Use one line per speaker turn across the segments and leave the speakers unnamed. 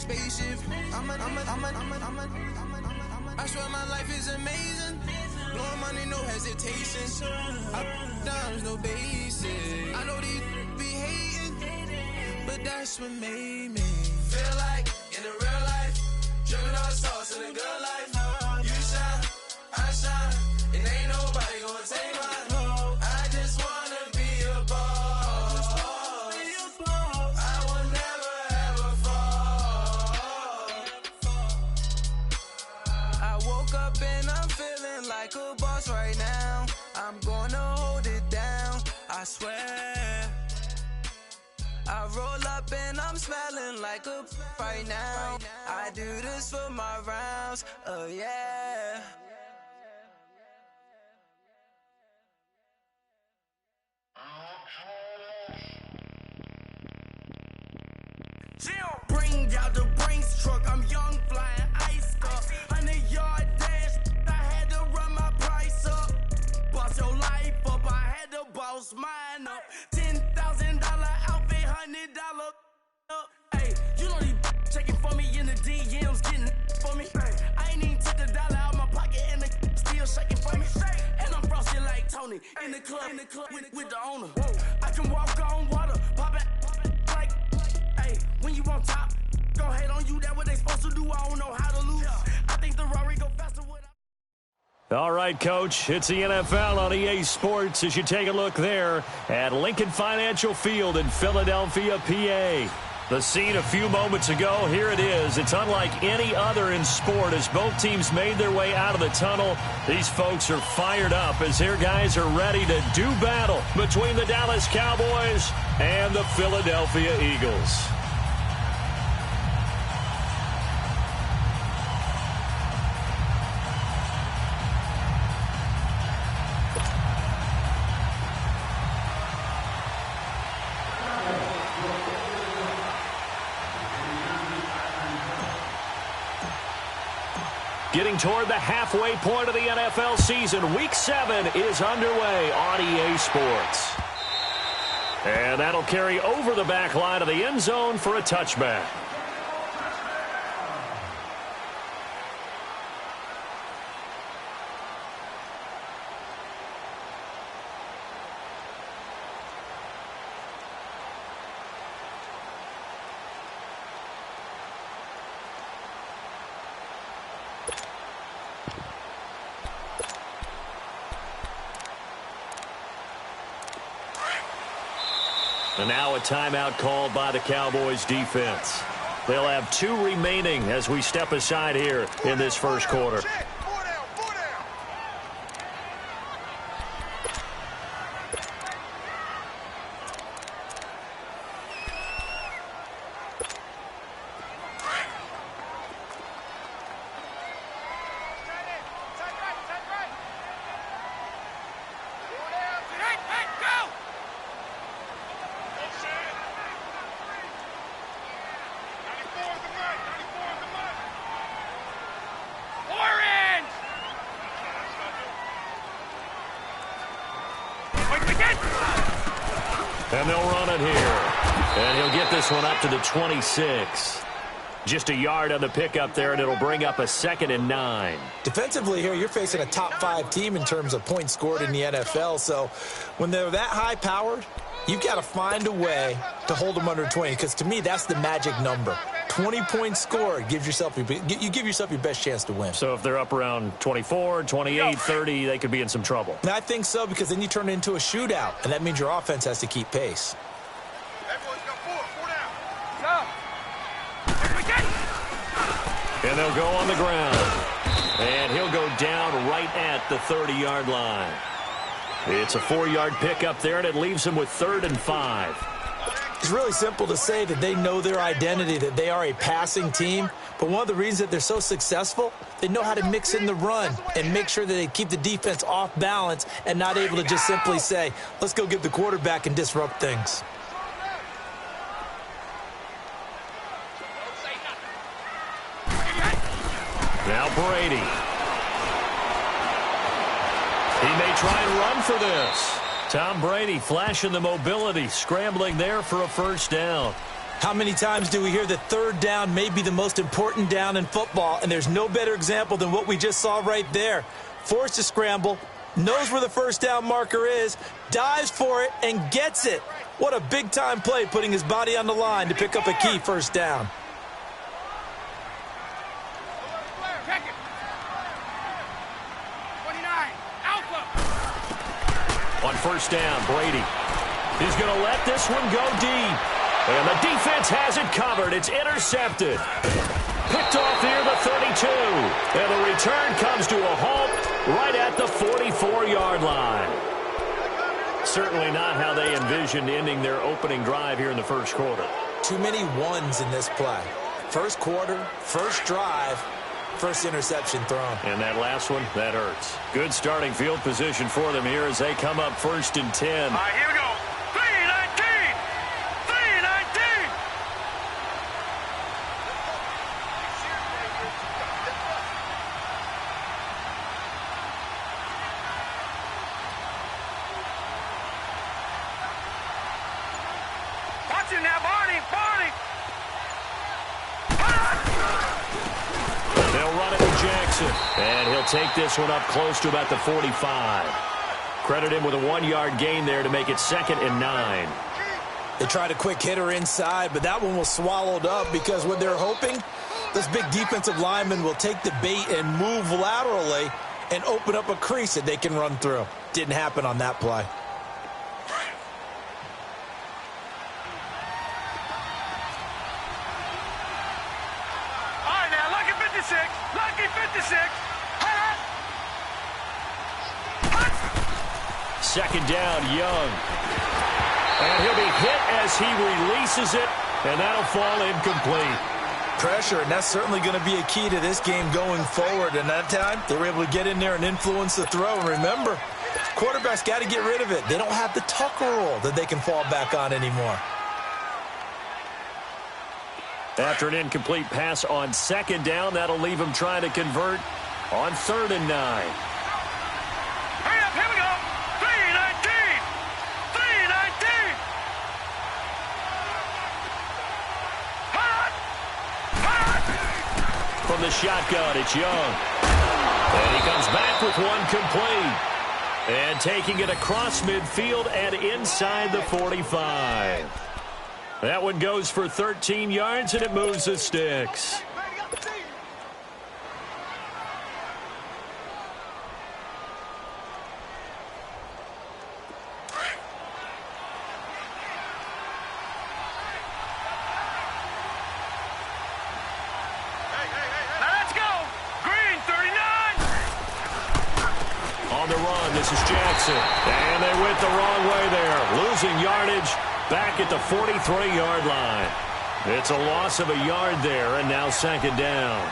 spaceship. I swear my life is amazing. Blowing money, no hesitation. Dimes, no basic. I know these be hating, but that's what made me feel like in the real life. Dripping all sauce in the good life. You shine, I shine, and ain't nobody gonna take mine. I just wanna be a boss. I will never ever fall. I woke up and I'm feeling like a boss right now. I'm gonna hold it down, I swear. I roll up and I'm smelling like a right now. I do this for my rounds, oh yeah.
Bring out the Brinks truck, I'm young, flying ice up. 100-yard dash, I had to run my price up. Boss your life up, I had to boss mine up. $10,000 outfit, $100 up. Hey, you know these checking for me in the DMs, getting for me. I ain't even took the dollar out my pocket and the still shaking for me. And I'm frosty like Tony in the club with the owner. I can walk on water, pop it like, hey, when you on top, gon' hate on you, that what they supposed to do, I don't know how to lose. I think the Rari go faster with
All right, Coach, it's the NFL on EA Sports as you take a look there at Lincoln Financial Field in Philadelphia, PA. The scene a few moments ago, here it is. It's unlike any other in sport as both teams made their way out of the tunnel. These folks are fired up as their guys are ready to do battle between the Dallas Cowboys and the Philadelphia Eagles. Getting toward the halfway point of the NFL season, Week 7 is underway on EA Sports. And that'll carry over the back line of the end zone for a touchback. And now a timeout called by the Cowboys defense. They'll have 2 remaining as we step aside here in this first quarter. And they'll run it here. And he'll get this one up to the 26. Just a yard on the pickup there, and it'll bring up a 2nd and 9.
Defensively here, you're facing a top-5 team in terms of points scored in the NFL. So when they're that high-powered, you've got to find a way to hold them under 20. Because to me, that's the magic number. 20 points scored, you give yourself your best chance to win.
So if they're up around 24, 28, 30, they could be in some trouble.
And I think so, because then you turn it into a shootout, and that means your offense has to keep pace.
And they'll go on the ground. And he'll go down right at the 30-yard line. It's a 4-yard pickup there, and it leaves him with 3rd and 5.
It's really simple to say that they know their identity, that they are a passing team. But one of the reasons that they're so successful, they know how to mix in the run and make sure that they keep the defense off balance and not able to just simply say, let's go get the quarterback and disrupt things.
Now Brady. He may try and run for this. Tom Brady flashing the mobility, scrambling there for a first down.
How many times do we hear that third down may be the most important down in football, and there's no better example than what we just saw right there. Forced to scramble, knows where the first down marker is, dives for it, and gets it. What a big-time play, putting his body on the line to pick up a key first down.
On first down, Brady. He's going to let this one go deep. And the defense has it covered. It's intercepted. Picked off near the 32. And the return comes to a halt right at the 44-yard line. Certainly not how they envisioned ending their opening drive here in the first quarter.
Too many ones in this play. First quarter, first drive, first interception thrown.
And that last one, that hurts. Good starting field position for them here as they come up first and 10.
All right, here we go. 3-19. 3-19. Watch it now, Barney. Barney.
They'll run it to Jackson. And he'll take this one up close to about the 45. Credit him with a 1-yard gain there to make it 2nd and 9.
They tried a quick hitter inside, but that one was swallowed up because what they're hoping, this big defensive lineman will take the bait and move laterally and open up a crease that they can run through. Didn't happen on that play.
Lucky 56.
Second down, Young. And he'll be hit as he releases it, and that'll fall incomplete.
Pressure, and that's certainly going to be a key to this game going forward. And that time, they were able to get in there and influence the throw. And remember, quarterbacks got to get rid of it. They don't have the Tucker rule that they can fall back on anymore.
After an incomplete pass on second down, that'll leave him trying to convert on 3rd and 9.
Hurry up, here we go. 3-19. 3-19.
From the shotgun, it's Young. And he comes back with one complete. And taking it across midfield and inside the 45. That one goes for 13 yards, and it moves the sticks. On the run, this is Jackson. And they went the wrong way there. Losing yardage back at the 43-yard line. It's a loss of a yard there, and now 2nd down.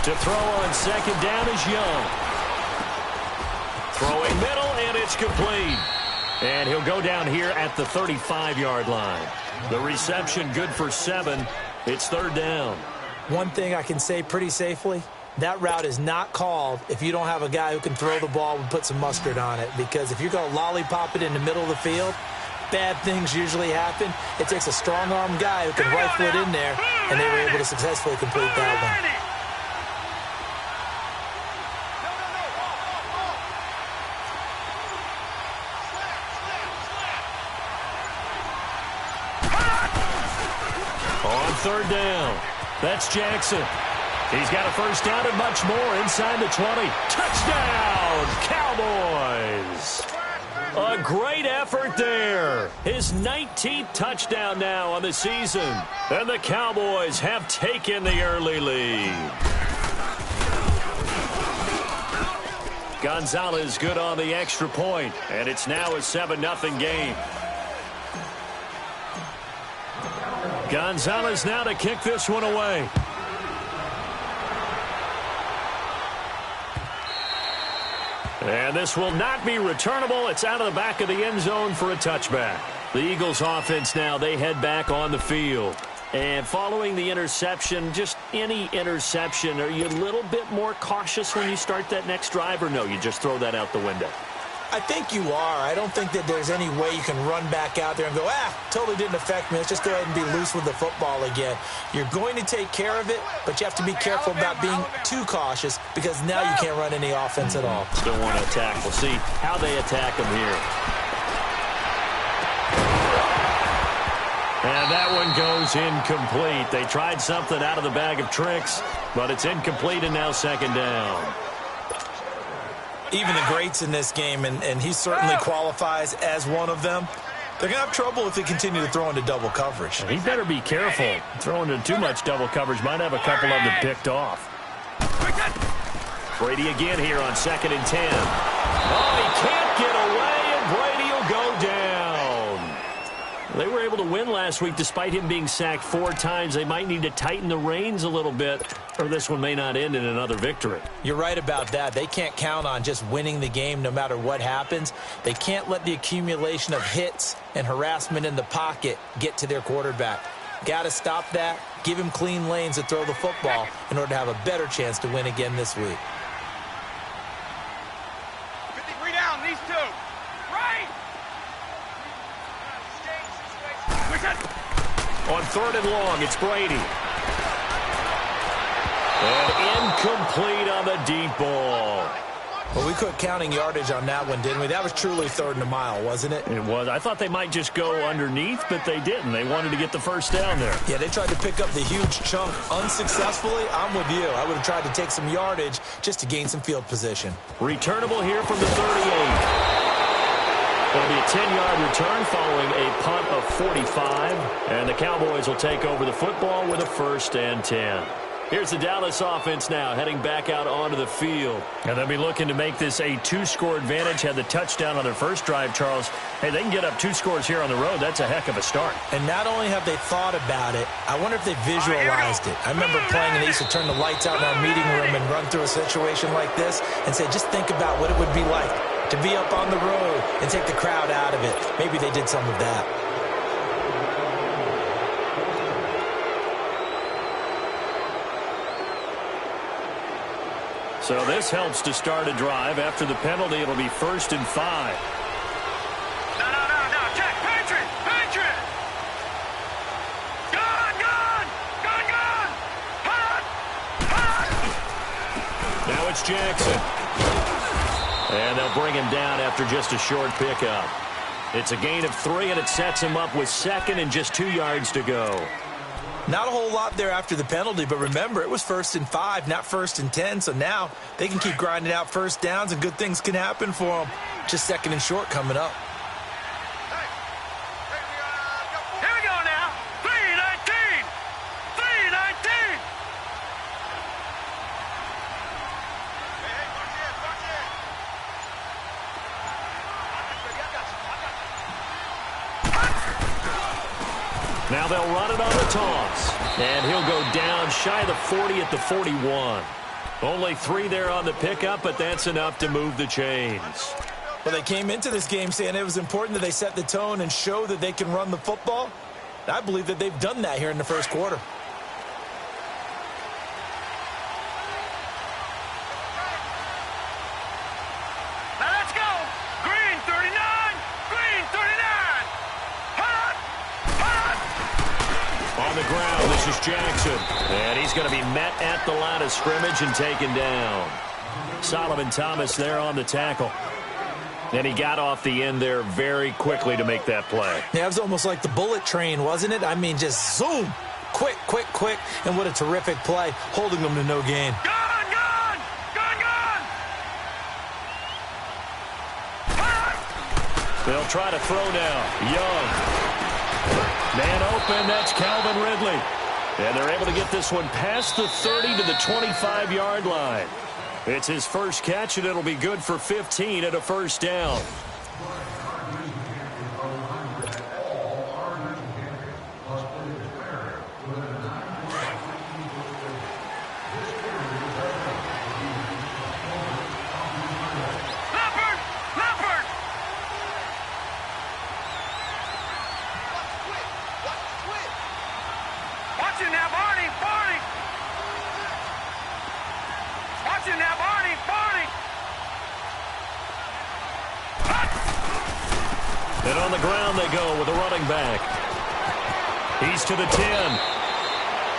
To throw on 2nd down is Young. Throwing middle, and it's complete. And he'll go down here at the 35-yard line. The reception good for 7. It's 3rd down.
One thing I can say pretty safely, that route is not called if you don't have a guy who can throw the ball and put some mustard on it. Because if you're going to lollipop it in the middle of the field, bad things usually happen. It takes a strong-arm guy who can rifle it in there, and they were able to successfully complete that one.
On 3rd down, that's Jackson. He's got a first down and much more inside the 20. Touchdown, Cowboys! A great effort there. His 19th touchdown now on the season. And the Cowboys have taken the early lead. Gonzalez good on the extra point, and it's now a 7-0 game. Gonzalez now to kick this one away. And this will not be returnable. It's out of the back of the end zone for a touchback. The Eagles offense now, they head back on the field. And following the interception, just any interception, are you a little bit more cautious when you start that next drive, or no, you just throw that out the window?
I think you are. I don't think that there's any way you can run back out there and go, totally didn't affect me. Let's just go ahead and be loose with the football again. You're going to take care of it, but you have to be careful about being too cautious because now you can't run any offense at all.
Still want to attack. We'll see how they attack them here. And that one goes incomplete. They tried something out of the bag of tricks, but it's incomplete and now second down.
Even the greats in this game, and he certainly qualifies as one of them, they're going to have trouble if they continue to throw into double coverage.
He better be careful. Throwing into too much double coverage might have a couple of them picked off. Brady again here on 2nd and 10. Oh, he can't get away, and Brady will go down. They were able to win last week despite him being sacked 4 times. They might need to tighten the reins a little bit, or this one may not end in another victory.
You're right about that. They can't count on just winning the game no matter what happens. They can't let the accumulation of hits and harassment in the pocket get to their quarterback. Got to stop that, give him clean lanes to throw the football in order to have a better chance to win again this week.
53 down, these two. Right!
On 3rd and long, it's Brady. And incomplete on the deep ball.
Well, we quit counting yardage on that one, didn't we? That was truly 3rd and a mile, wasn't it?
It was. I thought they might just go underneath, but they didn't. They wanted to get the first down there.
Yeah, they tried to pick up the huge chunk unsuccessfully. I'm with you. I would have tried to take some yardage just to gain some field position.
Returnable here from the 38. It'll be a 10-yard return following a punt of 45. And the Cowboys will take over the football with a 1st and 10. Here's the Dallas offense now heading back out onto the field. And they'll be looking to make this a 2-score advantage. Had the touchdown on their first drive, Charles. Hey, they can get up 2 scores here on the road. That's a heck of a start.
And not only have they thought about it, I wonder if they visualized it. I remember playing and they used to turn the lights out in our meeting room and run through a situation like this and say, just think about what it would be like to be up on the road and take the crowd out of it. Maybe they did some of that.
So this helps to start a drive. After the penalty, it'll be 1st and 5.
No. Check. Patriot. Gun. Hot.
Now it's Jackson. And they'll bring him down after just a short pickup. It's a gain of 3, and it sets him up with 2nd and just 2 yards to go.
Not a whole lot there after the penalty, but remember, it was 1st and 5, not 1st and 10, so now they can keep grinding out first downs, and good things can happen for them. Just 2nd and short coming up.
Here we go now. 3-19.
Now they'll run it on the toss. And he'll go down shy of the 40 at the 41. Only 3 there on the pickup, but that's enough to move the chains.
Well, they came into this game saying it was important that they set the tone and show that they can run the football. I believe that they've done that here in the first quarter.
Now let's go. Green 39. Hot.
On the ground, this is Jackson. And he's going to be met at the line of scrimmage and taken down. Solomon Thomas there on the tackle. And he got off the end there very quickly to make that play.
Yeah, it was almost like the bullet train, wasn't it? I mean, just zoom. Quick. And what a terrific play, holding them to no gain.
Gun.
They'll try to throw now. Young. Man open, that's Calvin Ridley. And they're able to get this one past the 30 to the 25-yard line. It's his first catch, and it'll be good for 15 at a first down. And on the ground they go with a running back. He's to the 10.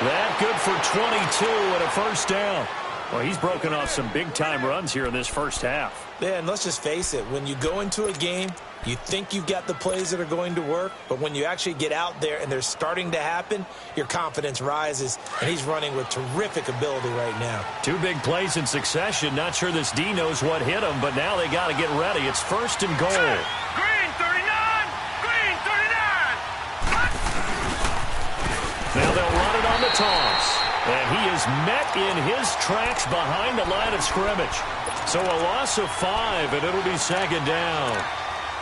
That good for 22 and a first down. Well, he's broken off some big-time runs here in this first half.
Yeah, and let's just face it. When you go into a game, you think you've got the plays that are going to work, but when you actually get out there and they're starting to happen, your confidence rises, and he's running with terrific ability right now. 2 big plays in succession. Not sure this D knows what hit him, but now they got to get ready. It's first and goal.
Green 39! Green 39!
Now they'll run it on the toss. And he is met in his tracks behind the line of scrimmage. So a loss of 5, and it'll be second down.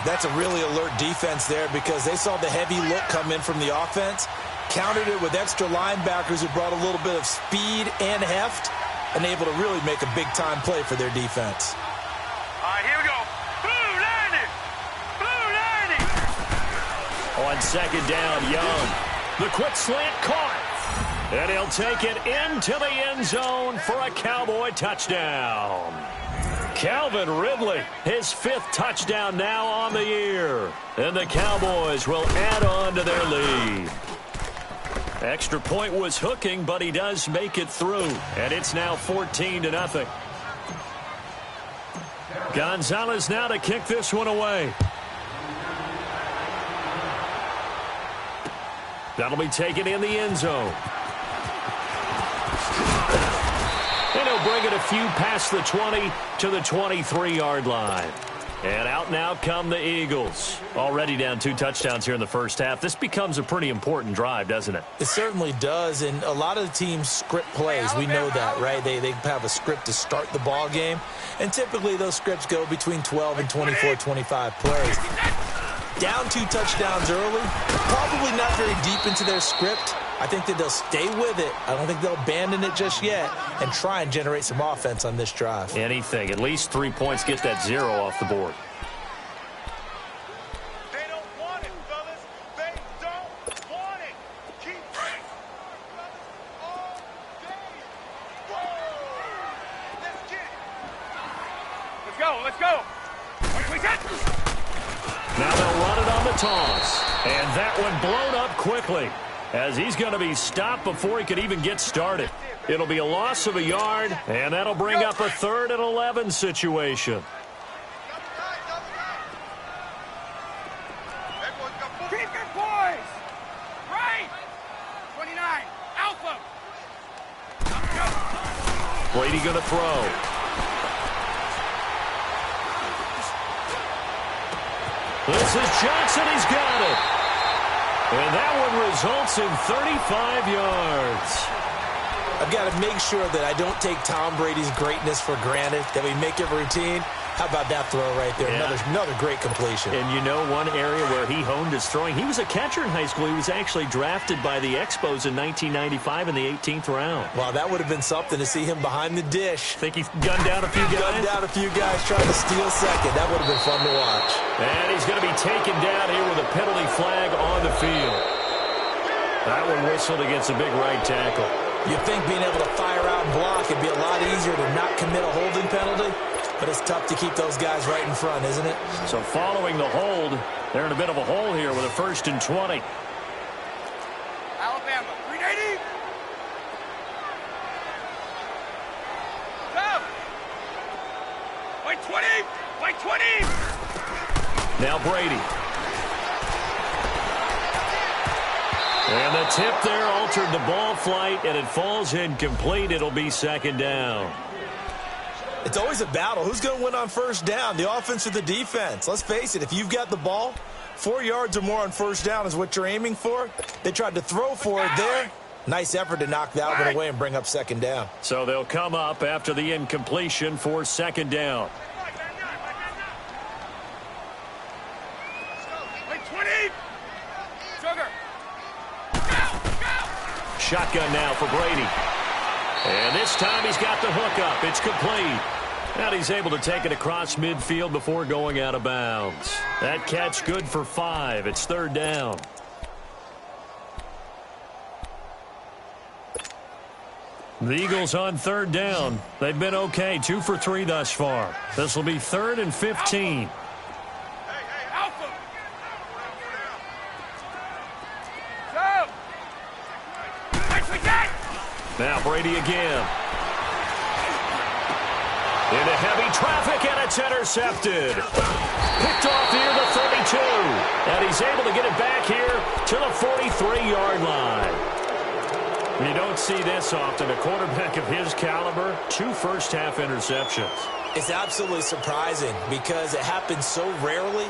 That's a really alert defense there because they saw the heavy look come in from the offense, countered it with extra linebackers who brought a little bit of speed and heft, and able to really make a big-time play for their defense.
All right, here we go. Blue 90! Blue 90!
On second down, Young. The quick slant caught. And he'll take it into the end zone for a Cowboy touchdown. Calvin Ridley, his 5th touchdown now on the year. And the Cowboys will add on to their lead. Extra point was hooking, but he does make it through. And it's now 14-0. Gonzalez now to kick this one away. That'll be taken in the end zone. And he'll bring it a few past the 20 to the 23-yard line. And out now come the Eagles. Already down 2 touchdowns here in the first half. This becomes a pretty important drive, doesn't it?
It certainly does, and a lot of the teams script plays. We know that, right? They have a script to start the ball game, and typically those scripts go between 12 and 24, 25 plays. Down 2 touchdowns early, probably not very deep into their script. I think that they'll stay with it. I don't think they'll abandon it just yet and try and generate some offense on this drive.
Anything. At least 3 points, get that 0 off the board.
They don't want it, fellas. They don't want it. Keep pressing. All day. Whoa! Let's get it. Let's go. Let's go. Wait,
Now they'll run it on the toss. And that one blown up quickly, as he's going to be stopped before he could even get started. It'll be a loss of a yard, and that'll bring up a 3rd and 11 situation.
Keep your poise. Right. 29. Alpha.
Brady going to throw. This is Johnson. He's got it. And that one results in 35 yards.
I've got to make sure that I don't take Tom Brady's greatness for granted, that we make it routine. How about that throw right there?
Yeah.
Another great completion.
And you know one area where he honed his throwing? He was a catcher in high school. He was actually drafted by the Expos in 1995 in the 18th round.
Wow, that would have been something to see him behind the dish.
Think he gunned down a few guys?
Gunned down a few guys trying to steal second. That would have been fun to watch.
And he's going to be taken down here with a penalty flag on the field. That one whistled against a big right tackle.
You'd think being able to fire out and block would be a lot easier to not commit a holding penalty, but it's tough to keep those guys right in front, isn't it?
So following the hold, they're in a bit of a hole here with a 1st and 20.
Alabama. 380. Go. Wait 20. Wait 20.
Now Brady. And the tip there altered the ball flight, and it falls incomplete. It'll be second down.
It's always a battle. Who's going to win on first down, the offense or the defense? Let's face it, if you've got the ball, 4 yards or more on first down is what you're aiming for. They tried to throw for it there. Nice effort to knock that one away and bring up second down.
So they'll come up after the incompletion for second down.
Wait 20. Sugar.
Shotgun now for Brady. And this time he's got the hook up. It's complete. And he's able to take it across midfield before going out of bounds. That catch good for 5. It's 3rd down. The Eagles on 3rd down. They've been okay. 2 for 3 thus far. This will be 3rd and 15.
Hey, Alpha.
Now Brady again. Into heavy traffic, and it's intercepted. Picked off near the 32. And he's able to get it back here to the 43-yard line. You don't see this often. A quarterback of his caliber, 2 first-half interceptions.
It's absolutely surprising because it happens so rarely.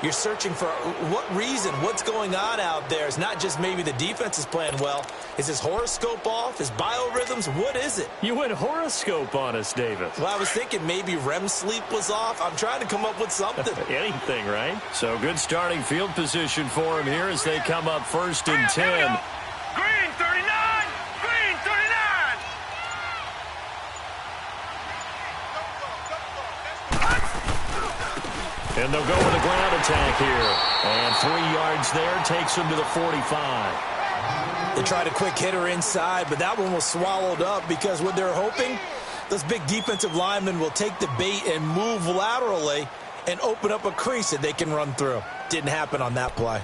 You're searching for what reason, what's going on out there. It's not just maybe the defense is playing well. Is his horoscope off? His biorhythms? What is it?
You went horoscope on us, David.
Well, I was thinking maybe REM sleep was off. I'm trying to come up with something.
Anything, right? So good starting field position for him here as they come up 1st and 10.
Green 39! Green 39!
And they'll go with a ground attack here. And 3 yards there takes them to the 45.
They tried a quick hitter inside, but that one was swallowed up because what they're hoping, those big defensive linemen will take the bait and move laterally and open up a crease that they can run through. Didn't happen on that play.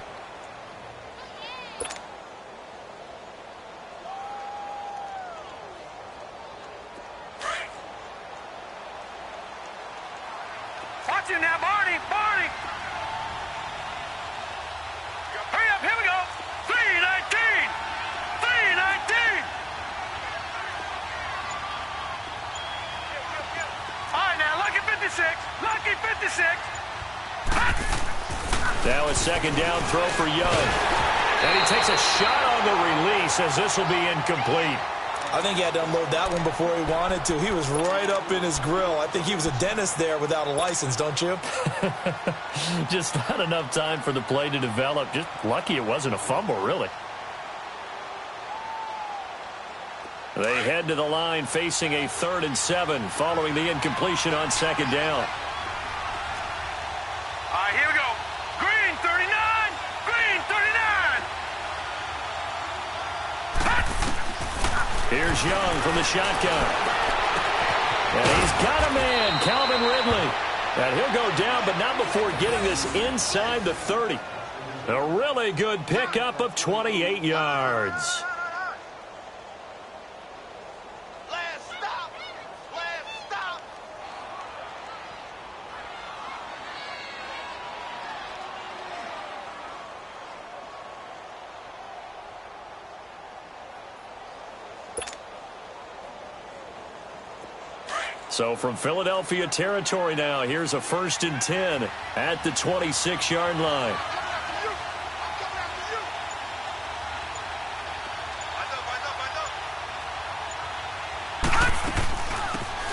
Watch him now, Barney! Barney! Hurry up, here we go! 319! 319! All right, now, lucky 56! Lucky 56!
Now a 2nd down throw for Young. And he takes a shot on the release as this will be incomplete.
I think he had to unload that one before he wanted to. He was right up in his grill. I think he was a dentist there without a license, don't you?
Just not enough time for the play to develop. Just lucky it wasn't a fumble, really. They head to the line facing a 3rd and 7 following the incompletion on 2nd down.
All right, here we go. Green 39! Green 39!
Here's Young from the shotgun. And he's got a man, Calvin Ridley. And he'll go down, but not before getting this inside the 30. A really good pickup of 28 yards.
Last stop! Last stop!
So from Philadelphia territory now, here's a 1st and 10 at the 26-yard line.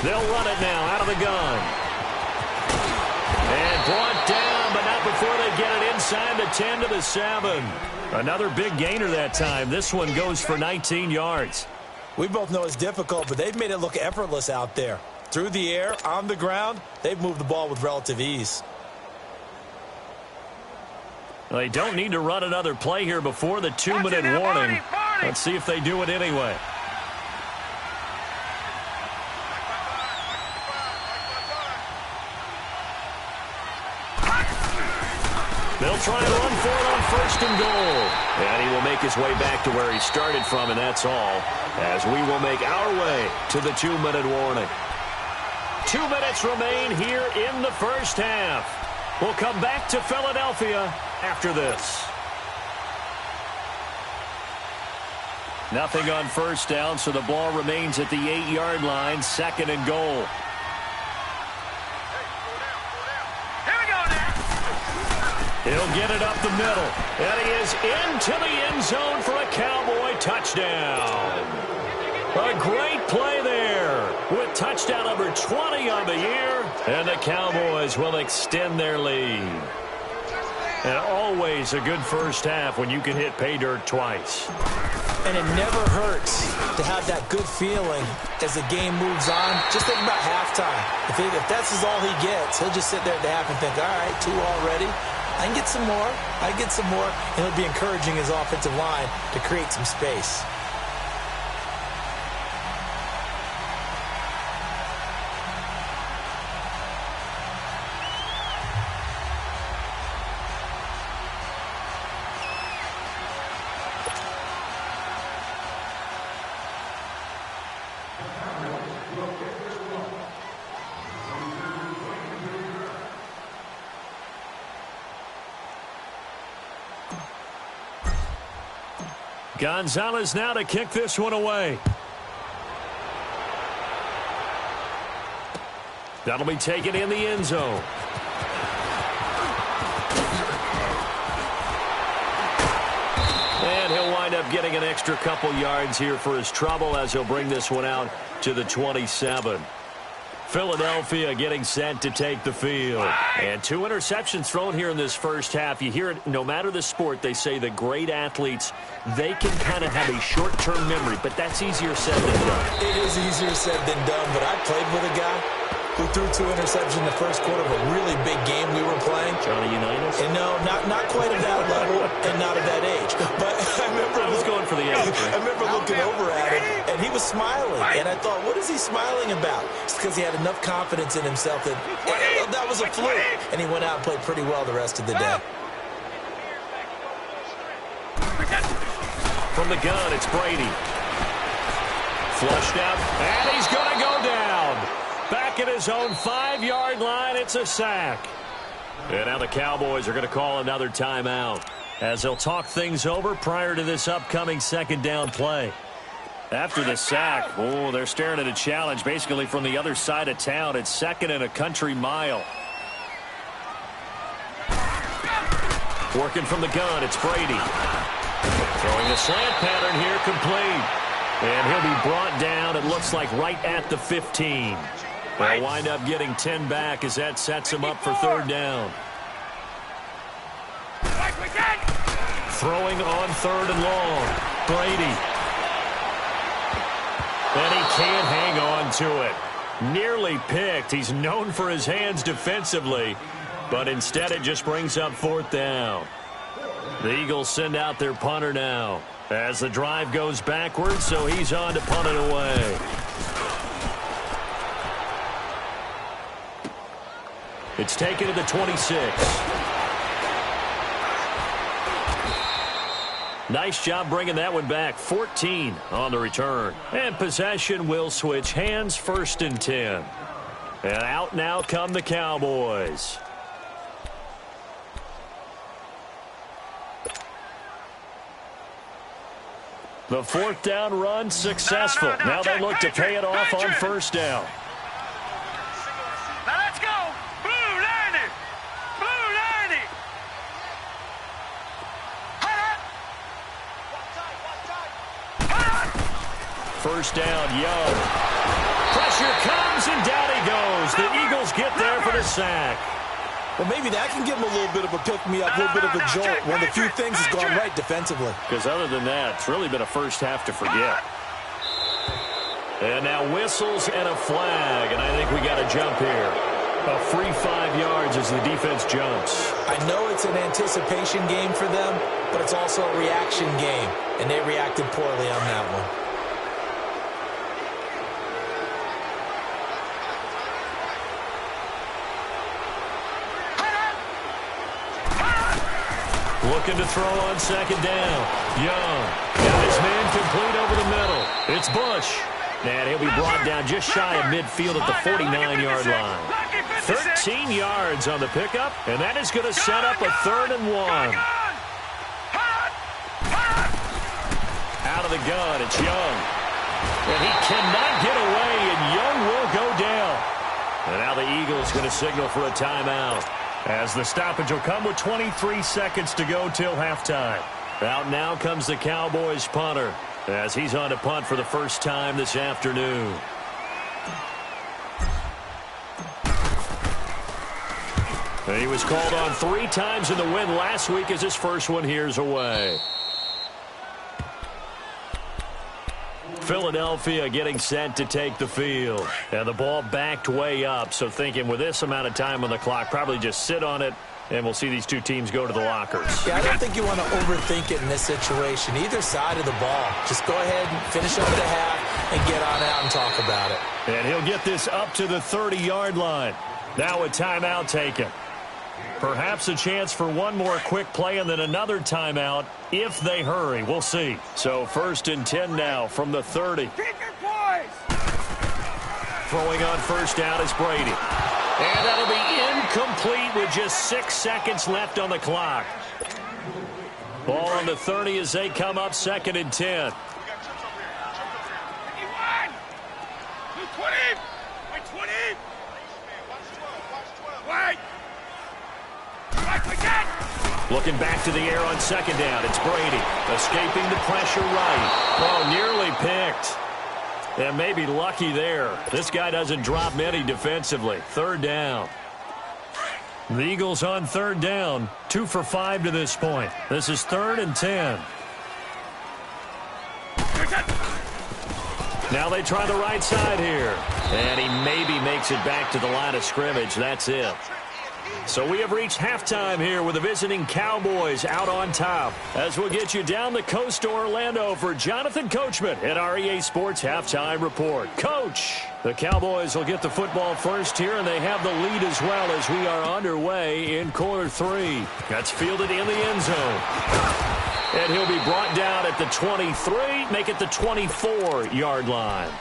They'll run it now out of the gun. And brought down, but not before they get it inside the 10 to the 7. Another big gainer that time. This one goes for 19 yards.
We both know it's difficult, but they've made it look effortless out there. Through the air, on the ground, they've moved the ball with relative ease.
They don't need to run another play here before the 2-minute warning. Let's see if they do it anyway. They'll try and run for it on 1st and goal. And he will make his way back to where he started from, and that's all, as we will make our way to the 2-minute warning. 2 minutes remain here in the 1st half. We'll come back to Philadelphia after this. Nothing on 1st down, so the ball remains at the 8-yard line, 2nd and goal. He'll get it up the middle, and he is into the end zone for a Cowboy touchdown. A great play there with touchdown number 20 on the year, and the Cowboys will extend their lead. And always a good 1st half when you can hit pay dirt twice.
And it never hurts to have that good feeling as the game moves on. Just think about halftime. If that's all he gets, he'll just sit there at the half and think, all right, 2 already. I can get some more. I can get some more. And he'll be encouraging his offensive line to create some space.
Gonzalez now to kick this one away. That'll be taken in the end zone. And he'll wind up getting an extra couple yards here for his trouble as he'll bring this one out to the 27. Philadelphia getting set to take the field. And 2 interceptions thrown here in this first half. You hear it, no matter the sport, they say that great athletes, they can kind of have a short-term memory, but that's easier said than done.
It is easier said than done, but I played with a guy who threw 2 interceptions in the first quarter of a really big game we were playing.
Johnny Unitas?
And no, not quite at that level and not at that age. But I was
going for the age.
I remember looking over at him, and he was smiling. And I thought, what is he smiling about? It's because he had enough confidence in himself that that was a fluke. And he went out and played pretty well the rest of the day.
From the gun, it's Brady. Flushed out, and he's going to go down. Back at his own 5-yard line, it's a sack. And now the Cowboys are going to call another timeout as they'll talk things over prior to this upcoming second down play. After the sack, they're staring at a challenge basically from the other side of town. It's 2nd and a country mile. Working from the gun, it's Brady. Throwing a slant pattern here, complete. And he'll be brought down, it looks like, right at the 15. They'll wind up getting 10 back as that sets him up for 3rd down. Throwing on 3rd and long. Brady. And he can't hang on to it. Nearly picked. He's known for his hands defensively, but instead it just brings up 4th down. The Eagles send out their punter now as the drive goes backwards, so he's on to punt it away. It's taken to the 26. Nice job bringing that one back. 14 on the return. And possession will switch hands, 1st and 10. And out now come the Cowboys. The 4th down run successful. Now they look to pay it off on 1st down.
Now let's go. Blue 90. Blue 90.
First down, Young. Pressure comes, and down he goes. The Eagles get there for the sack.
Well, maybe that can give him a little bit of a pick-me-up, a little bit of a jolt. One of the few things has gone right defensively.
Because other than that, it's really been a first half to forget. And now whistles and a flag, and I think we got a jump here. A free 5 yards as the defense jumps.
I know it's an anticipation game for them, but it's also a reaction game, and they reacted poorly on that one.
Looking to throw on 2nd down. Young got his man complete over the middle. It's Bush. And he'll be brought down just shy of midfield at the 49-yard line. 13 yards on the pickup, and that is going to set up a 3rd and 1. Out of the gun, it's Young. And he cannot get away, and Young will go down. And now the Eagles going to signal for a timeout, as the stoppage will come with 23 seconds to go till halftime. Out now comes the Cowboys punter, as he's on to punt for the first time this afternoon. And he was called on 3 times in the win last week as his first one here's away. Philadelphia getting set to take the field. And the ball backed way up, so thinking with this amount of time on the clock, probably just sit on it, and we'll see these two teams go to the lockers.
Yeah, I don't think you want to overthink it in this situation. Either side of the ball. Just go ahead and finish up the half and get on out and talk about it.
And he'll get this up to the 30-yard line. Now a timeout taken. Perhaps a chance for one more quick play and then another timeout if they hurry. We'll see. So 1st and 10 now from the 30.
Keep your poise.
Throwing on first down is Brady. And that'll be incomplete with just 6 seconds left on the clock. Ball on the 30 as they come up 2nd and 10. Looking back to the air on 2nd down. It's Brady escaping the pressure right. Oh, nearly picked. And maybe lucky there. This guy doesn't drop many defensively. 3rd down. The Eagles on 3rd down. 2 for 5 to this point. This is 3rd and 10. Now they try the right side here. And he maybe makes it back to the line of scrimmage. That's it. So we have reached halftime here with the visiting Cowboys out on top. As we'll get you down the coast to Orlando for Jonathan Coachman at our EA Sports Halftime Report. Coach, the Cowboys will get the football first here, and they have the lead as well as we are underway in quarter 3. That's fielded in the end zone. And he'll be brought down at the 23, make it the 24-yard line.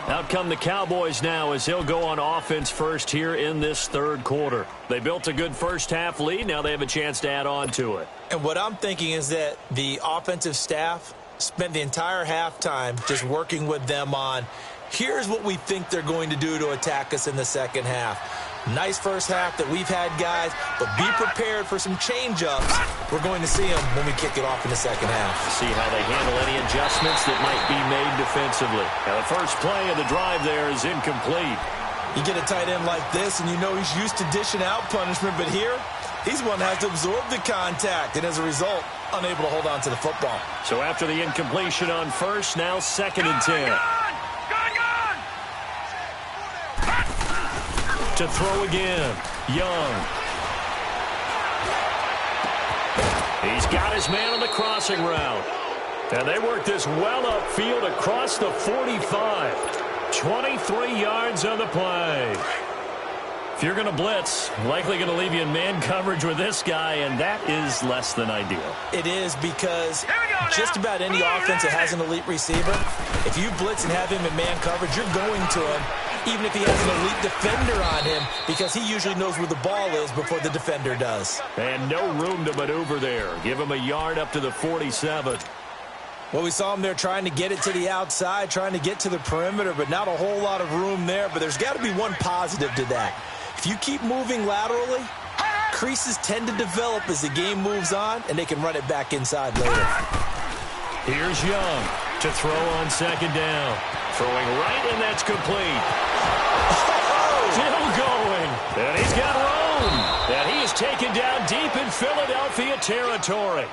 Out come the Cowboys now as they'll go on offense first here in this 3rd quarter. They built a good first-half lead. Now they have a chance to add on to it.
And what I'm thinking is that the offensive staff spent the entire halftime just working with them on, here's what we think they're going to do to attack us in the second half. Nice first half that we've had, guys, but be prepared for some change-ups. We're going to see them when we kick it off in the second half.
See how they handle any adjustments that might be made defensively. Now, the first play of the drive there is incomplete.
You get a tight end like this, and you know he's used to dishing out punishment, but here, he's one that has to absorb the contact, and as a result, unable to hold on to the football.
So after the incompletion on first, now 2nd and 10. To throw again, Young. He's got his man on the crossing route. And they work this well upfield across the 45. 23 yards on the play. If you're going to blitz, likely going to leave you in man coverage with this guy, and that is less than ideal.
It is because just about any offense that has an elite receiver, if you blitz and have him in man coverage, you're going to him, even if he has an elite defender on him, because he usually knows where the ball is before the defender does.
And no room to maneuver there. Give him a yard up to the 47.
Well, we saw him there trying to get it to the outside, trying to get to the perimeter, but not a whole lot of room there. But there's got to be one positive to that. If you keep moving laterally, creases tend to develop as the game moves on, and they can run it back inside later.
Here's Young to throw on 2nd down. Throwing right, and that's complete. Still going. And he's got room. And he is taken down deep in Philadelphia territory.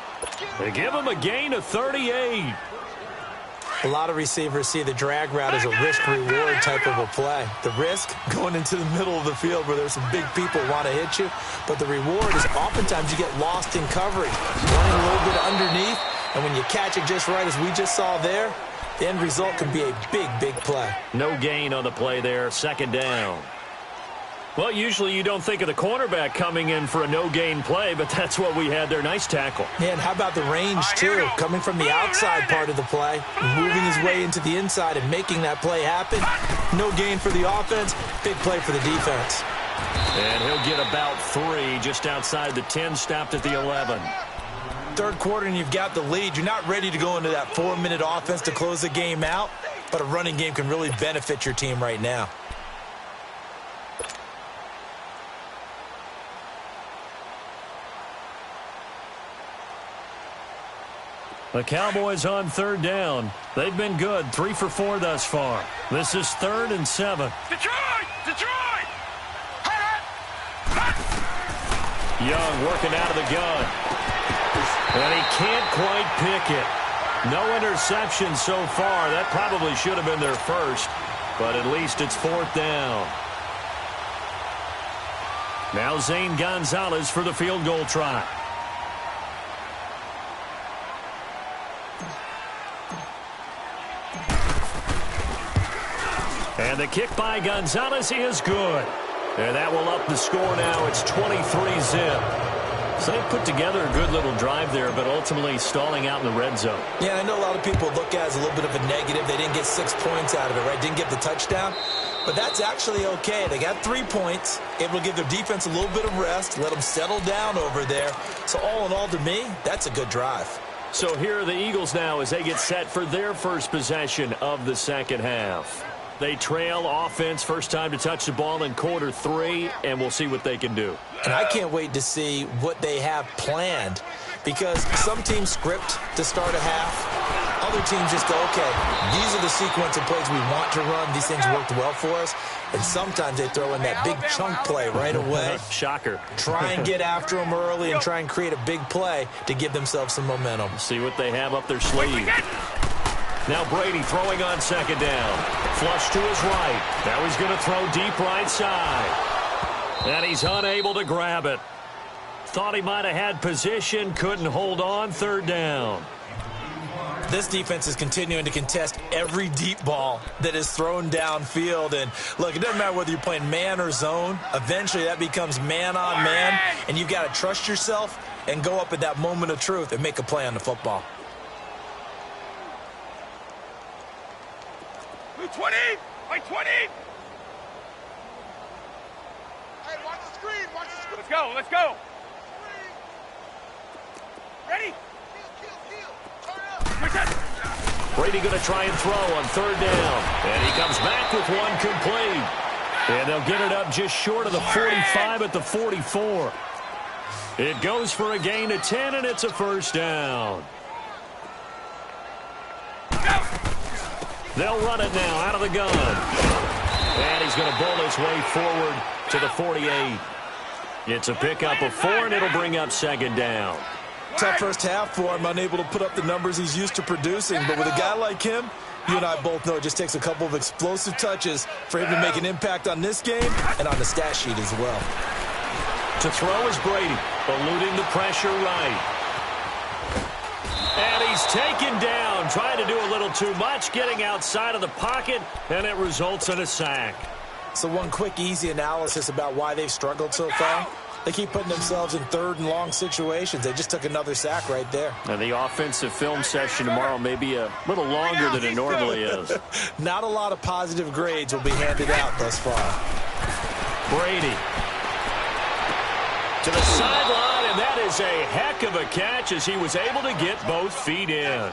They give him a gain of 38.
A lot of receivers see the drag route as a risk-reward type of a play. The risk, going into the middle of the field where there's some big people who want to hit you. But the reward is oftentimes you get lost in coverage, running a little bit underneath, and when you catch it just right, as we just saw there, the end result can be a big, big play.
No gain on the play there, 2nd down. Well, usually you don't think of the cornerback coming in for a no-gain play, but that's what we had there. Nice tackle.
Yeah, and how about the range, too? Coming from the outside part of the play, moving his way into the inside and making that play happen. No gain for the offense, big play for the defense.
And he'll get about 3 just outside the 10, stopped at the 11.
3rd quarter, and you've got the lead. You're not ready to go into that 4-minute offense to close the game out, but a running game can really benefit your team right now.
The Cowboys on 3rd down. They've been good, 3 for 4 thus far. This is 3rd and 7.
Detroit! Detroit!
Young working out of the gun. And he can't quite pick it. No interception so far. That probably should have been their first, but at least it's 4th down. Now Zane Gonzalez for the field goal try. And the kick by Gonzalez is good. And that will up the score now. It's 23-zip. So they put together a good little drive there, but ultimately stalling out in the red zone.
Yeah, I know a lot of people look at it as a little bit of a negative. They didn't get 6 points out of it, right? Didn't get the touchdown. But that's actually okay. They got 3 points, able to give their defense a little bit of rest, let them settle down over there. So all in all, to me, that's a good drive.
So here are the Eagles now as they get set for their first possession of the second half. They trail offense, first time to touch the ball in quarter 3, and we'll see what they can do.
And I can't wait to see what they have planned, because some teams script to start a half. Other teams just go, okay, these are the sequence of plays we want to run. These things worked well for us. And sometimes they throw in that big chunk play right away.
Shocker.
Try and get after them early and try and create a big play to give themselves some momentum.
See what they have up their sleeve. Now Brady throwing on second down. Flush to his right. Now he's going to throw deep right side. And he's unable to grab it. Thought he might have had position, couldn't hold on, third down.
This defense is continuing to contest every deep ball that is thrown downfield. And, look, it doesn't matter whether you're playing man or zone. Eventually that becomes man on man, and you've got to trust yourself and go up at that moment of truth and make a play on the football.
20! By 20! Hey, watch the screen! Watch the screen! Let's go! Let's go! Ready?
Brady going to try and throw on third down. And he comes back with one complete. And they'll get it up just short of the 45 at the 44. It goes for a gain of 10, and it's a first down. They'll run it now out of the gun. And he's going to bull his way forward to the 48. It's a pickup of 4, and it'll bring up second down.
Tough first half for him, unable to put up the numbers he's used to producing. But with a guy like him, you and I both know it just takes a couple of explosive touches for him to make an impact on this game and on the stat sheet as well.
To throw is Brady, eluding the pressure right. And he's taken down, trying to do a little too much, getting outside of the pocket, and it results in a sack.
So one quick, easy analysis about why they've struggled so far. They keep putting themselves in third and long situations. They just took another sack right there.
Now the offensive film session tomorrow may be a little longer than it normally is.
Not a lot of positive grades will be handed out thus far.
Brady to the sideline, and that is a heck of a catch as he was able to get both feet in.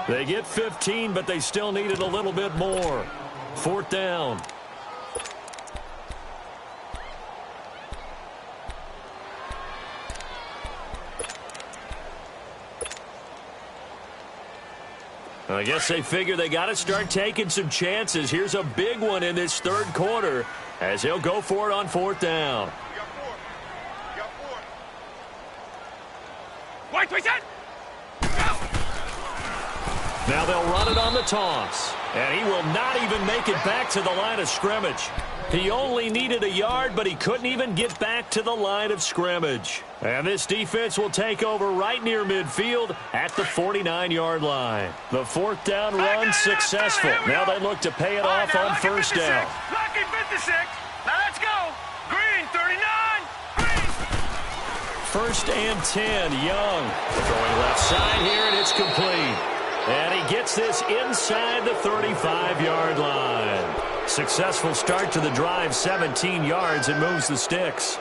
They get 15, but they still needed a little bit more. Fourth down. I guess they figure they got to start taking some chances. Here's a big one in this third quarter as he'll go for it on fourth down.
You got 4. You got 4. White, set!
Now they'll run it on the toss. And he will not even make it back to the line of scrimmage. He only needed a yard, but he couldn't even get back to the line of scrimmage. And this defense will take over right near midfield at the 49-yard line. The fourth down run successful. Now they look to pay it off on first down.
Lucky 56. Now let's go. Green, 39. Green.
First and 10, Young. Throwing left side here, and it's complete. And he gets this inside the 35-yard line. Successful start to the drive, 17 yards, and moves the sticks.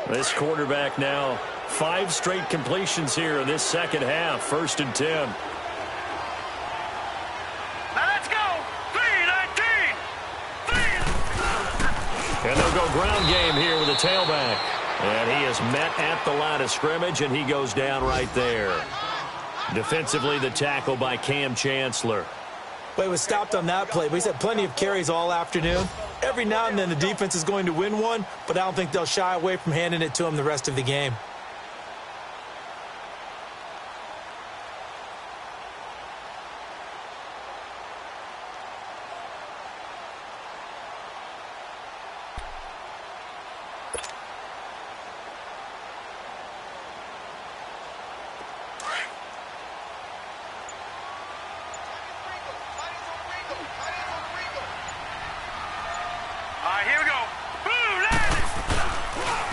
This quarterback now 5 straight completions here in this second half. First and 10.
Now let's go. 3-19.
And they'll go ground game here with a tailback. And he is met at the line of scrimmage, and he goes down right there. Defensively, the tackle by Cam Chancellor.
But he was stopped on that play, but he's had plenty of carries all afternoon. Every now and then the defense is going to win one, but I don't think they'll shy away from handing it to him the rest of the game.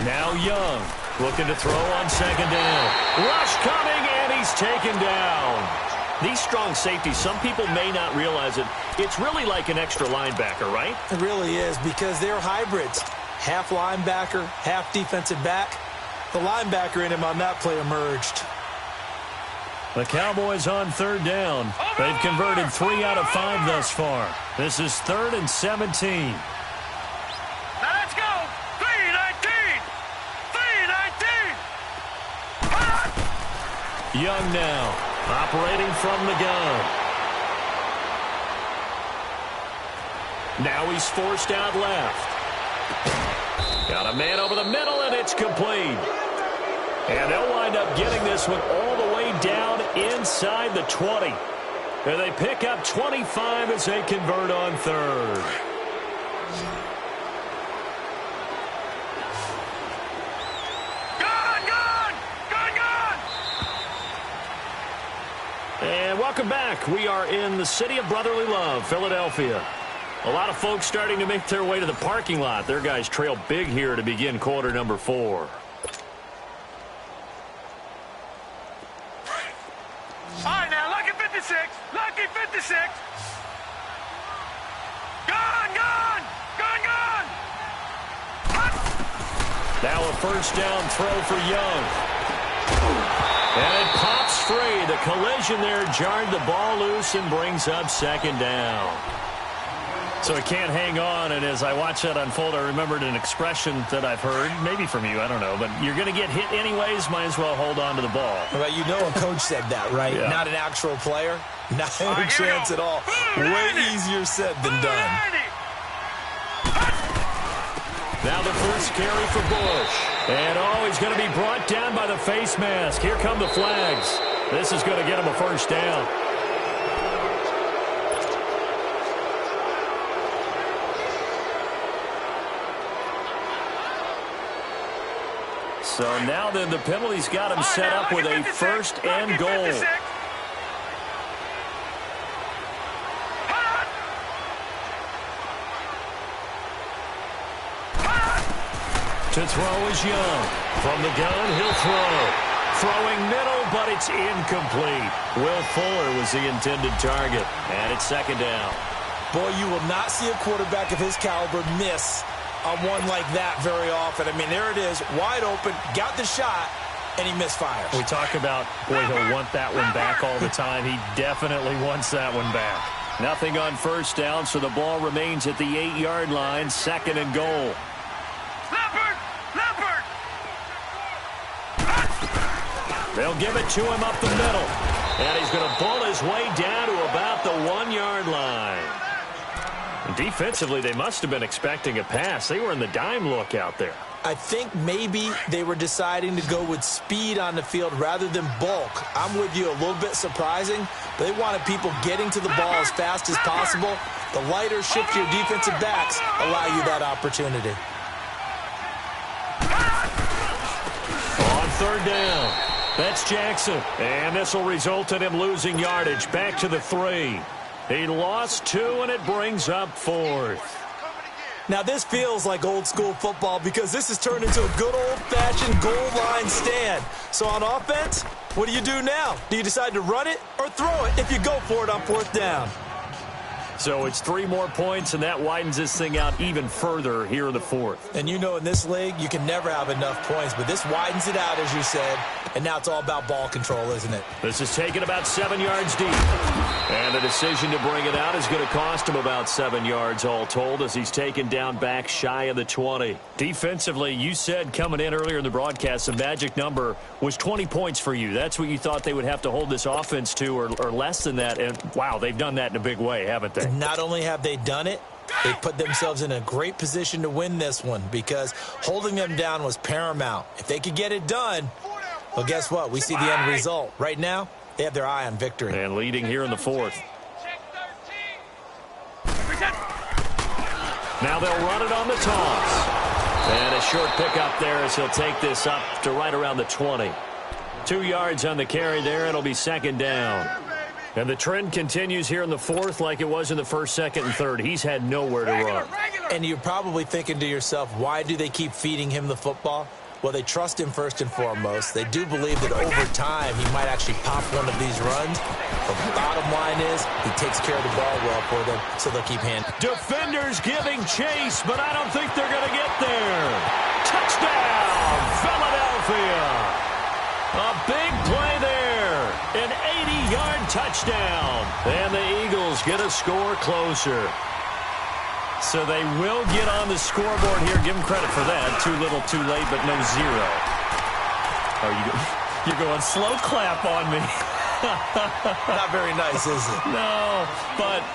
Now Young looking to throw on second down. Rush coming, and he's taken down. These strong safeties, some people may not realize it. It's really like an extra linebacker, right?
It really is, because they're hybrids. Half linebacker, half defensive back. The linebacker in him on that play emerged.
The Cowboys on third down. They've converted 3 out of 5 thus far. This is 3rd and 17.
Now let's go. 3-19. 3-19.
Young now, operating from the gun. Now he's forced out left. Got a man over the middle, and it's complete. And they'll wind up getting this one all the way down inside the 20. And they pick up 25 as they convert on third. And welcome back. We are in the city of brotherly love, Philadelphia. A lot of folks starting to make their way to the parking lot. Their guys trail big here to begin quarter number 4.
All right, now, lucky 56. Lucky 56. Gone, gone. Gone, gone.
Now a first down throw for Young. And it pops free. The collision there jarred the ball loose and brings up second down. So it can't hang on, and as I watch that unfold, I remembered an expression that I've heard, maybe from you, I don't know, but you're going to get hit anyways, might as well hold on to the ball.
Well, you know a coach said that, right?
Yeah.
Not an actual player. Not a chance at all. Way easier said than done.
Now the first carry for Bush. And, he's going to be brought down by the face mask. Here come the flags. This is going to get him a first down. So now then the penalty's got him set up with a first and goal. To throw is Young. From the gun, he'll throw. Throwing middle, but it's incomplete. Will Fuller was the intended target. And it's second down.
Boy, you will not see a quarterback of his caliber miss on one like that very often. I mean, there it is, wide open, got the shot, and he misfires.
We talk about, boy, he'll want that one back all the time. He definitely wants that one back. Nothing on first down, so the ball remains at the 8-yard line, second and goal. They'll give it to him up the middle. And he's going to bull his way down to about the 1-yard line. Defensively, they must have been expecting a pass. They were in the dime look out there.
I think maybe they were deciding to go with speed on the field rather than bulk. I'm with you, a little bit surprising. They wanted people getting to the ball as fast as possible. The lighter, shiftier defensive backs allow you that opportunity.
On third down, that's Jackson. And this will result in him losing yardage back to the 3. He lost 2, and it brings up 4th.
Now, this feels like old-school football because this has turned into a good old-fashioned goal line stand. So on offense, what do you do now? Do you decide to run it or throw it if you go for it on 4th down?
So it's 3 more points, and that widens this thing out even further here in the 4th.
And you know in this league, you can never have enough points, but this widens it out, as you said, and now it's all about ball control, isn't it?
This is taken about 7 yards deep. And the decision to bring it out is going to cost him about 7 yards all told as he's taken down back shy of the 20. Defensively, you said coming in earlier in the broadcast, the magic number was 20 points for you. That's what you thought they would have to hold this offense to or less than that. And, wow, they've done that in a big way, haven't they?
Not only have they done it, they put themselves in a great position to win this one because holding them down was paramount. If they could get it done, well, guess what? We see the end result. Right now, they have their eye on victory.
And leading here in the 4th. Now they'll run it on the toss. And a short pickup there as he'll take this up to right around the 20. 2 yards on the carry there. It'll be second down. And the trend continues here in the 4th like it was in the 1st, 2nd, and 3rd. He's had nowhere to run.
And you're probably thinking to yourself, why do they keep feeding him the football? Well, they trust him first and foremost. They do believe that over time he might actually pop one of these runs. But the bottom line is he takes care of the ball well for them, so they'll keep handling.
Defenders giving chase, but I don't think they're going to get there. Touchdown, Philadelphia. A big play there. An 80-yard touchdown. And the Eagles get a score closer. So they will get on the scoreboard here. Give them credit for that. Too little, too late, but no zero. Oh, you're going slow clap on me.
Not very nice, is it?
No, but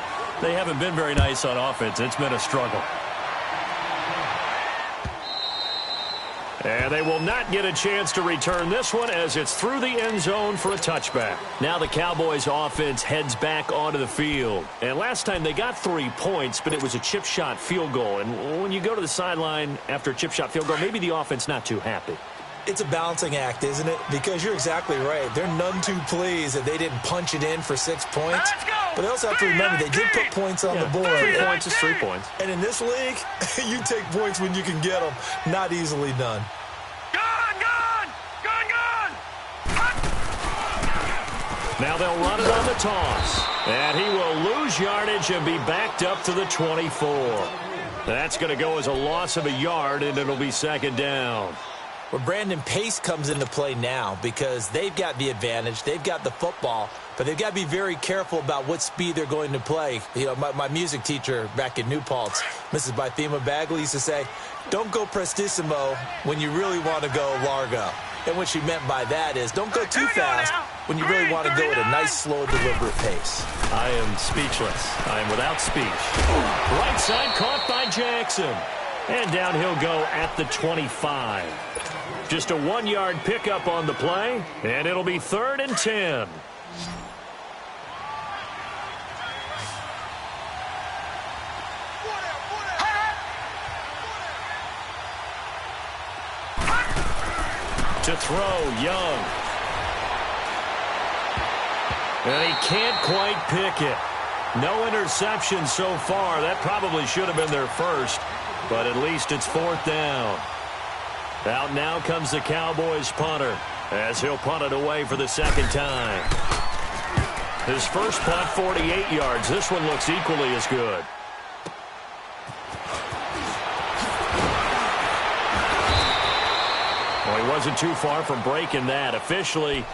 they haven't been very nice on offense. It's been a struggle. And they will not get a chance to return this one as it's through the end zone for a touchback. Now the Cowboys offense heads back onto the field. And last time they got 3 points, but it was a chip shot field goal. And when you go to the sideline after a chip shot field goal, maybe the offense not too happy.
It's a balancing act, isn't it? Because you're exactly right. They're none too pleased that they didn't punch it in for 6 points. But they also have to remember they did put points on the board.
3 points is 3 points.
And in this league, you take points when you can get them. Not easily done.
Now they'll run it on the toss. And he will lose yardage and be backed up to the 24. That's going to go as a loss of a yard, and it'll be second down.
Well, Brandon, pace comes into play now because they've got the advantage. They've got the football, but they've got to be very careful about what speed they're going to play. You know, my music teacher back in New Paltz, Mrs. Bythema Bagley, used to say, don't go prestissimo when you really want to go largo. And what she meant by that is don't go too fast when you really want to go at a nice, slow, deliberate pace.
I am speechless. I am without speech. Right side caught by Jackson. And down he'll go at the 25. Just a 1-yard pickup on the play, and it'll be 3rd and 10. To throw, Young. And he can't quite pick it. No interception so far. That probably should have been their first, but at least it's 4th down. Out now comes the Cowboys punter as he'll punt it away for the second time. His first punt, 48 yards. This one looks equally as good. Well, he wasn't too far from breaking that. Officially,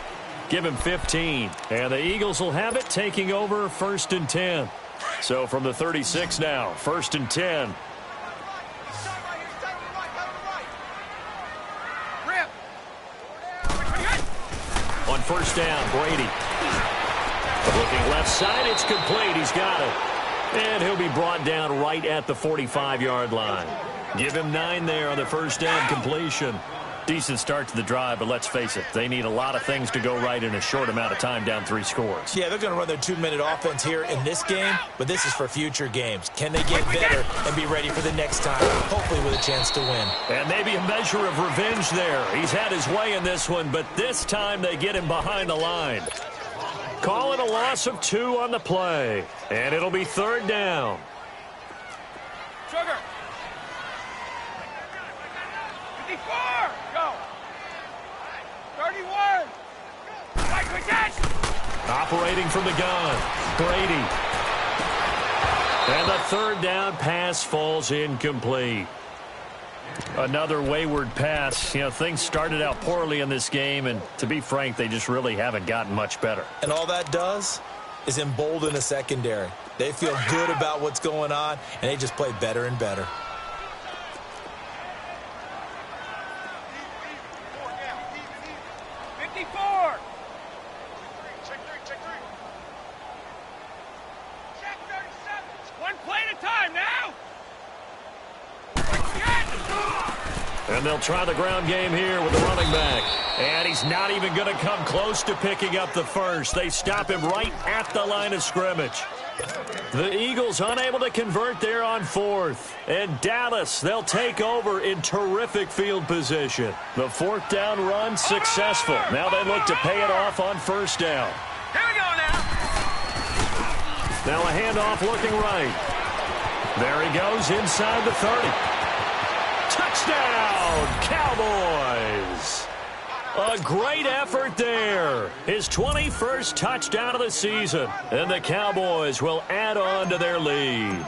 give him 15. And the Eagles will have it, taking over 1st and 10. So from the 36 now, 1st and 10. On 1st down, Brady. Looking left side, it's complete. He's got it. And he'll be brought down right at the 45-yard line. Give him 9 there on the 1st down completion. Decent start to the drive, but let's face it, they need a lot of things to go right in a short amount of time, down 3 scores.
Yeah, they're going to run their 2-minute offense here in this game, but this is for future games. Can they get better and be ready for the next time, hopefully with a chance to win?
And maybe a measure of revenge there. He's had his way in this one, but this time they get him behind the line. Call it a loss of 2 on the play, and it'll be 3rd down.
Sugar. 54. Go. 31.
Operating from the gun, Brady. And the 3rd down pass falls incomplete. Another wayward pass. You know, things started out poorly in this game, and to be frank, they just really haven't gotten much better.
And all that does is embolden the secondary. They feel good about what's going on, and they just play better and better.
And they'll try the ground game here with the running back. And he's not even going to come close to picking up the first. They stop him right at the line of scrimmage. The Eagles unable to convert there on 4th. And Dallas, they'll take over in terrific field position. The 4th down run successful. Now they look to pay it off on 1st down.
Here we go now.
Now a handoff looking right. There he goes inside the 30. Touchdown! Touchdown, Cowboys! A great effort there. His 21st touchdown of the season. And the Cowboys will add on to their lead.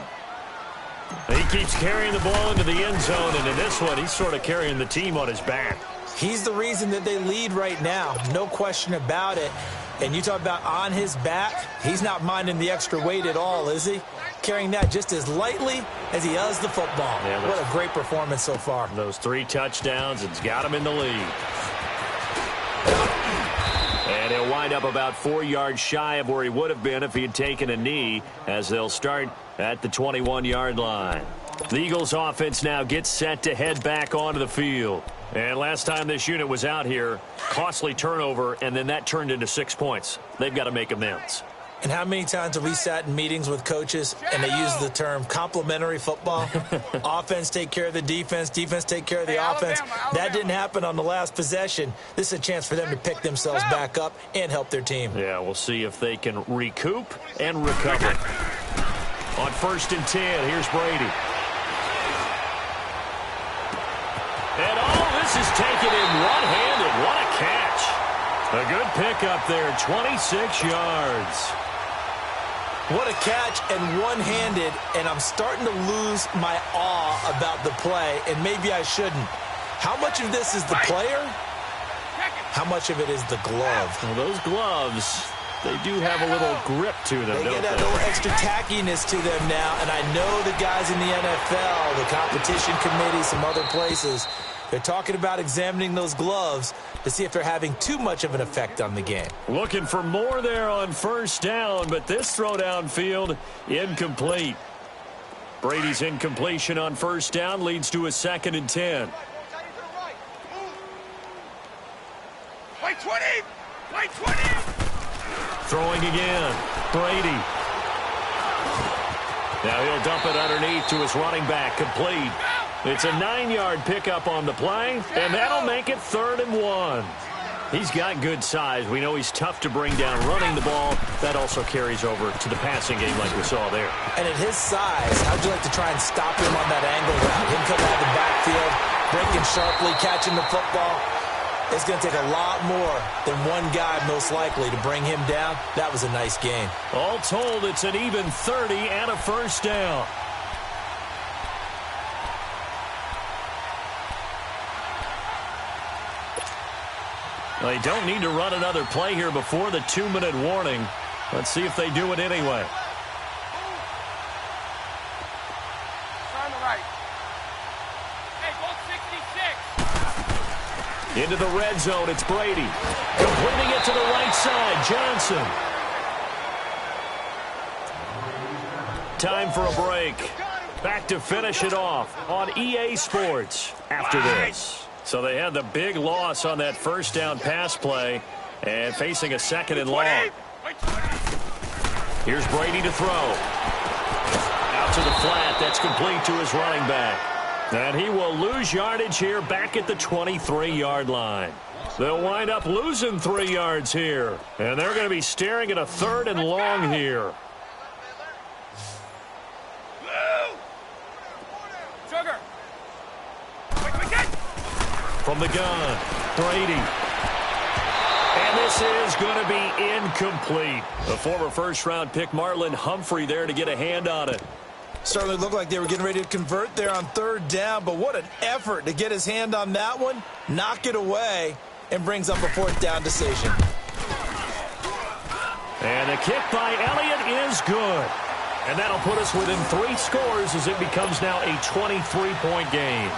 He keeps carrying the ball into the end zone, and in this one, he's sort of carrying the team on his back.
He's the reason that they lead right now. No question about it. And you talk about on his back, he's not minding the extra weight at all, is he? Carrying that just as lightly as he does the football. Yeah, what a great performance so far.
Those 3 touchdowns, it's got him in the lead. And he'll wind up about 4 yards shy of where he would have been if he had taken a knee, as they'll start at the 21-yard line. The Eagles offense now gets set to head back onto the field. And last time this unit was out here, costly turnover, and then that turned into 6 points. They've got to make amends.
And how many times have we sat in meetings with coaches and they use the term complementary football? Offense take care of the defense, defense take care of the offense. That didn't happen on the last possession. This is a chance for them to pick themselves back up and help their team.
Yeah, we'll see if they can recoup and recover. On 1st and 10, here's Brady. And this is taken in one-handed. What a catch. A good pickup there, 26 yards.
What a catch and one-handed, and I'm starting to lose my awe about the play, and maybe I shouldn't. How much of this is the player? How much of it is the glove?
Well, those gloves, they do have a little grip to them,
they
don't
get a little extra tackiness to them now, and I know the guys in the NFL, the competition committee, some other places, they're talking about examining those gloves to see if they're having too much of an effect on the game.
Looking for more there on 1st down, but this throw downfield incomplete. Brady's incompletion on 1st down leads to a 2nd and 10.
Play 20! Play 20!
Throwing again. Brady. Now he'll dump it underneath to his running back. Complete. It's a 9-yard pickup on the play, and that'll make it 3rd and 1. He's got good size. We know he's tough to bring down running the ball. That also carries over to the passing game like we saw there.
And at his size, how'd you like to try and stop him on that angle route? Him coming out of the backfield, breaking sharply, catching the football. It's going to take a lot more than one guy most likely to bring him down. That was a nice game.
All told, it's an even 30 and a 1st down. They don't need to run another play here before the 2-minute warning. Let's see if they do it anyway.
On the right. Hey, ball 66.
Into the red zone, it's Brady. Completing it to the right side, Johnson. Time for a break. Back to finish it off on EA Sports after this. So they had the big loss on that 1st down pass play and facing a 2nd and long. Here's Brady to throw. Out to the flat. That's complete to his running back. And he will lose yardage here back at the 23-yard line. They'll wind up losing 3 yards here. And they're going to be staring at a 3rd and long here.
Sugar.
From the gun, Brady. And this is going to be incomplete. The former 1st-round pick, Marlon Humphrey, there to get a hand on it.
Certainly looked like they were getting ready to convert there on 3rd down, but what an effort to get his hand on that one, knock it away, and brings up a 4th down decision.
And the kick by Elliott is good. And that'll put us within 3 scores as it becomes now a 23-point game.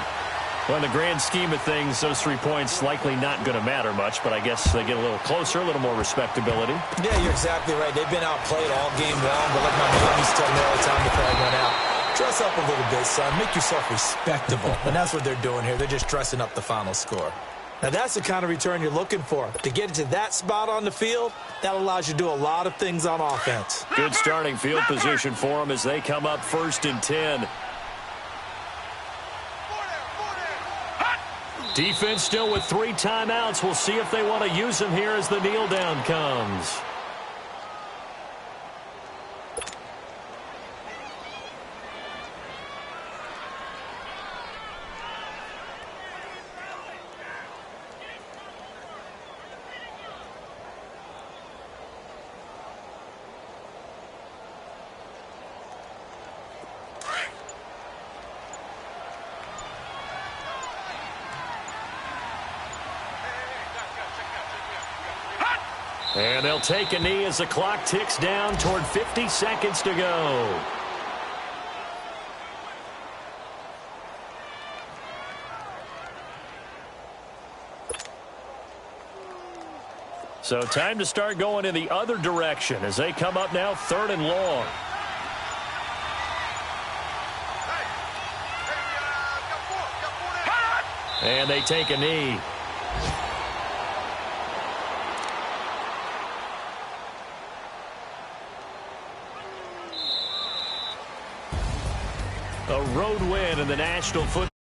Well, in the grand scheme of things, those 3 points likely not going to matter much, but I guess they get a little closer, a little more respectability.
Yeah, you're exactly right. They've been outplayed all game long, but like my mom used to tell me all the time before I went out, dress up a little bit, son. Make yourself respectable. And that's what they're doing here. They're just dressing up the final score. Now, that's the kind of return you're looking for. To get it to that spot on the field, that allows you to do a lot of things on offense.
Good starting field position for them as they come up 1st and 10. Defense still with 3 timeouts. We'll see if they want to use them here as the kneel down comes. And they'll take a knee as the clock ticks down toward 50 seconds to go. So time to start going in the other direction as they come up now 3rd and long. And they take a knee. A road win in the National Football